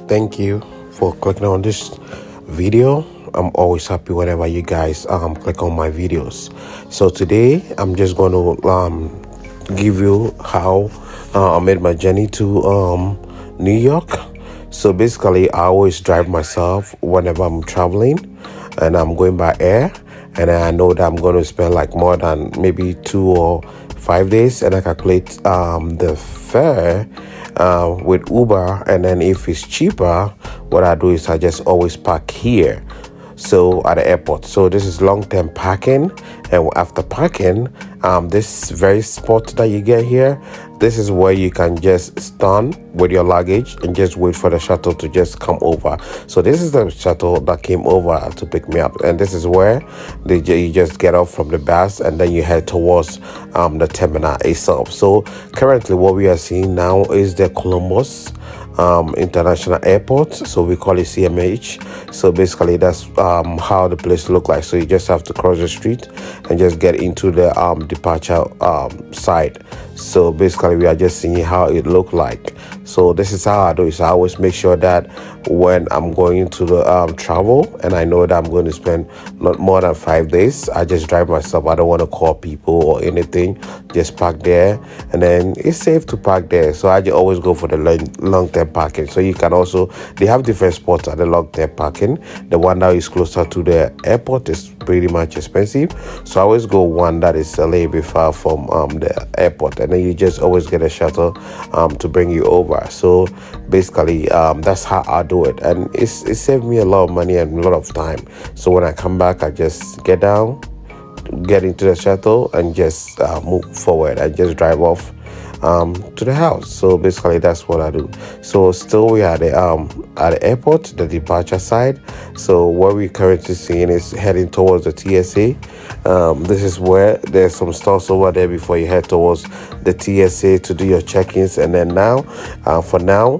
Thank you for clicking on this video. I'm always happy whenever you guys click on my videos. So today I'm just going to give you how I made my journey to New York. So basically, I always drive myself whenever I'm traveling, and I'm going by air, and I know that I'm going to spend like more than maybe 2 or 5 days, and I calculate the fare with Uber, and then if it's cheaper, what I do is I just always park here, so at the airport. So this is long-term parking, and after parking, this very spot that you get here, this is where you can just stand with your luggage and just wait for the shuttle to just come over. So this is the shuttle that came over to pick me up, and this is where you just get off from the bus and then you head towards the terminal itself. So currently what we are seeing now is the Columbus International Airport, so we call it CMH. So basically that's how the place look like. So you just have to cross the street and just get into the departure side. So basically we are just seeing how it look like. So this is how I do it. So I always make sure that when I'm going into the travel and I know that I'm going to spend not more than 5 days, I just drive myself. I don't want to call people or anything, just park there, and then it's safe to park there. So I just always go for the long-term parking. So you can also, they have different spots at the long-term parking. The one that is closer to the airport is pretty much expensive, so I always go one that is a little bit far from the airport, and then you just always get a shuttle to bring you over. So basically that's how I do it, and it saved me a lot of money and a lot of time. So when I come back, I just get down, get into the shuttle, and just move forward and just drive off to the house. So basically that's what I do. So still we are at the airport, the departure side. So what we're currently seeing is heading towards the TSA. This is where there's some stores over there before you head towards the TSA to do your check-ins. And then now for now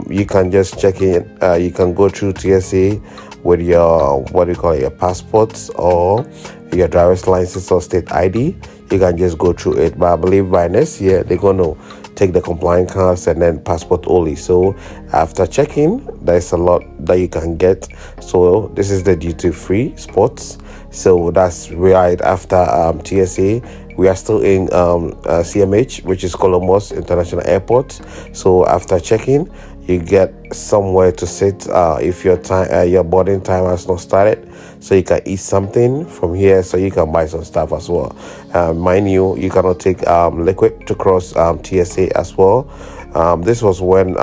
you can just check in, you can go through TSA with your your passports or your driver's license or state ID. You can just go through it, but I believe by next year they're going to take the compliant cards and then passport only. So after checking, there's a lot that you can get. So this is the duty-free spots. So that's right after TSA. We are still in CMH, which is Columbus International Airport. So after checking, you get somewhere to sit if your boarding time has not started, so you can eat something from here, so you can buy some stuff as well. Mind you, you cannot take liquid to cross TSA as well. This was when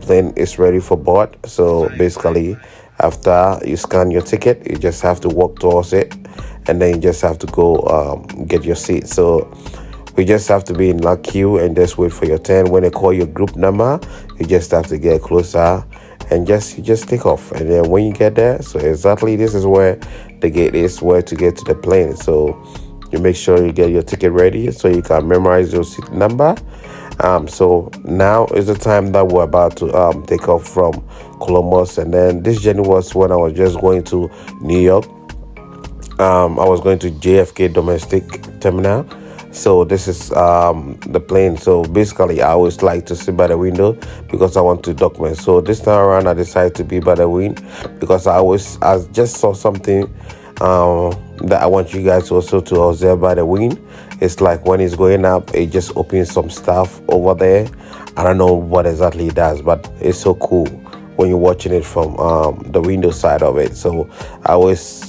plane is ready for board. So basically after you scan your ticket, you just have to walk towards it, and then you just have to go get your seat. So we just have to be in that queue and just wait for your turn. When they call your group number, you just have to get closer and you just take off. And then when you get there, so exactly this is where the gate is, where to get to the plane. So you make sure you get your ticket ready so you can memorize your seat number. So now is the time that we're about to take off from Columbus. And then this journey was when I was just going to New York. I was going to JFK domestic terminal. So this is the plane. So basically I always like to sit by the window because I want to document. So this time around I decided to be by the window because I just saw something that I want you guys also to observe by the wind. It's like when it's going up, it just opens some stuff over there. I don't know what exactly it does, but it's so cool when you're watching it from the window side of it. So I always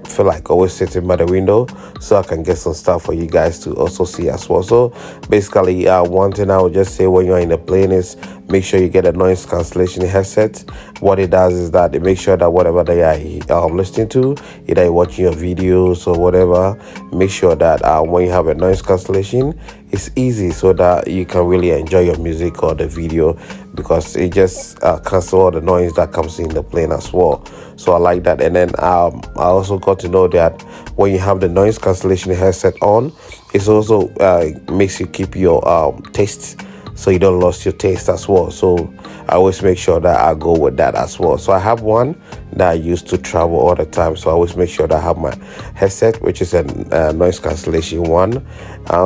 feel like always sitting by the window so I can get some stuff for you guys to also see as well. So basically one thing I would just say when you're in the plane is make sure you get a noise cancellation headset. What it does is that it makes sure that whatever they are listening to, either you're watching your videos or whatever, make sure that when you have a noise cancellation, it's easy so that you can really enjoy your music or the video, because it just cancels all the noise that comes in the plane as well. So I like that. And then I also got to know that when you have the noise cancellation headset on, it also makes you keep your taste so you don't lose your taste as well. So I always make sure that I go with that as well. So I have one that I use to travel all the time, so I always make sure that I have my headset, which is a noise cancellation one.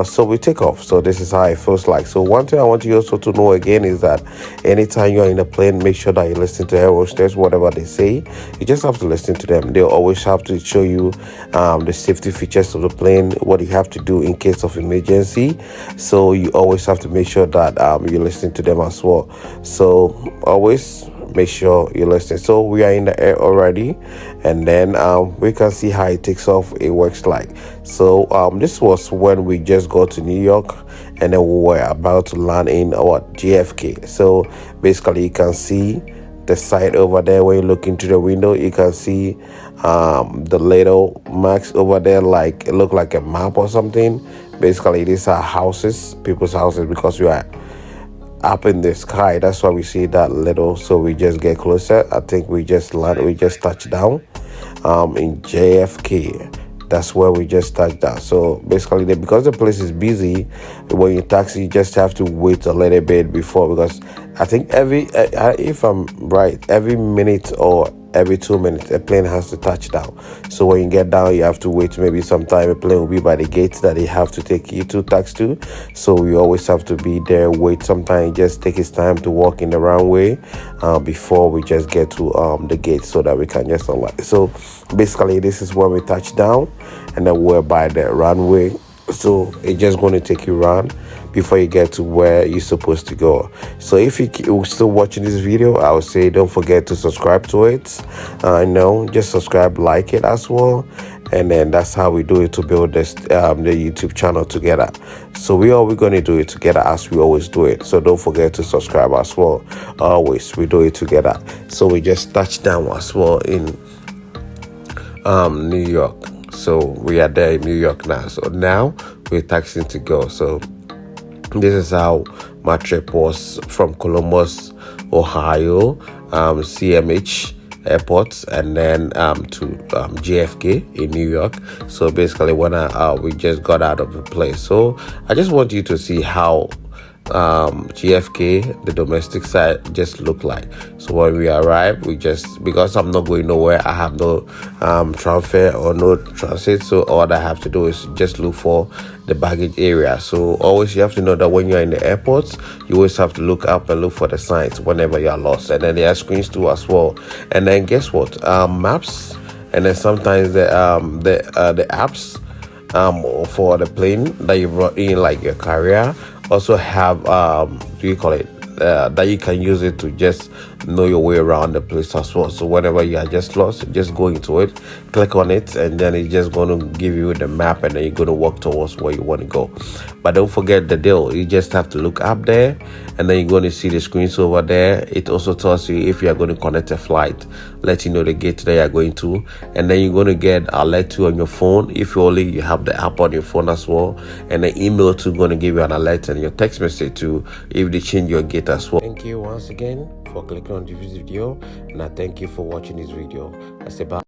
So we take off. So this is how it feels like. So one thing I want you also to know again is that anytime you're in a plane, make sure that you listen to air hostess, whatever they say. You just have to listen to them. They'll always have to show you the safety features of the plane, what you have to do in case of emergency. So you always have to make sure that you listen to them as well. So always make sure you listen. So we are in the air already, and then we can see how it takes off. It works like so. This was when we just got to New York, and then we were about to land in JFK. So basically you can see the side over there. When you look into the window, you can see the little marks over there, like it look like a map or something. Basically these are houses, people's houses, because we are up in the sky. That's why we see that little. So we just get closer. I think we just touched down in JFK. That's where we just touched down. So basically because the place is busy, when you taxi you just have to wait a little bit before, because I think if I'm right, every minute or every 2 minutes a plane has to touch down. So when you get down, you have to wait maybe some time. A plane will be by the gate that they have to take you to tax to. So you always have to be there, wait. Sometimes just take his time to walk in the runway before we just get to the gate, so that we can just alight. So basically this is where we touch down, and then we're by the runway. So it's just going to take you around before you get to where you're supposed to go. So if you're still watching this video, I would say don't forget to subscribe to it. Just subscribe, like it as well, and then that's how we do it to build this the YouTube channel together. So we're going to do it together as we always do it. So don't forget to subscribe as well. Always we do it together. So we just touched down as well in New York. So we are there in New York now. So now we're taxiing to go. So this is how my trip was from Columbus, Ohio, CMH airport, and then to JFK in New York. So basically when we just got out of the place. So I just want you to see how JFK, the domestic side, just look like. So when we arrive, we just, because I'm not going nowhere, I have no transfer or no transit, so all I have to do is just look for the baggage area. So always you have to know that when you're in the airports, you always have to look up and look for the signs whenever you're lost. And then there are screens too as well. And then guess what, maps, and then sometimes the apps for the plane that you brought in, like your carrier, also have that you can use it to just know your way around the place as well. So whenever you are just lost, just go into it, click on it, and then it's just going to give you the map, and then you're going to walk towards where you want to go. But don't forget the deal, you just have to look up there, and then you're going to see the screens over there. It also tells you if you are going to connect a flight, let you know the gate that you are going to, and then you're going to get alert too on your phone if you have the app on your phone as well, and the email too going to give you an alert, and your text message too if they change your gate as well. Thank you once again for clicking on this video, and I thank you for watching this video. I say bye.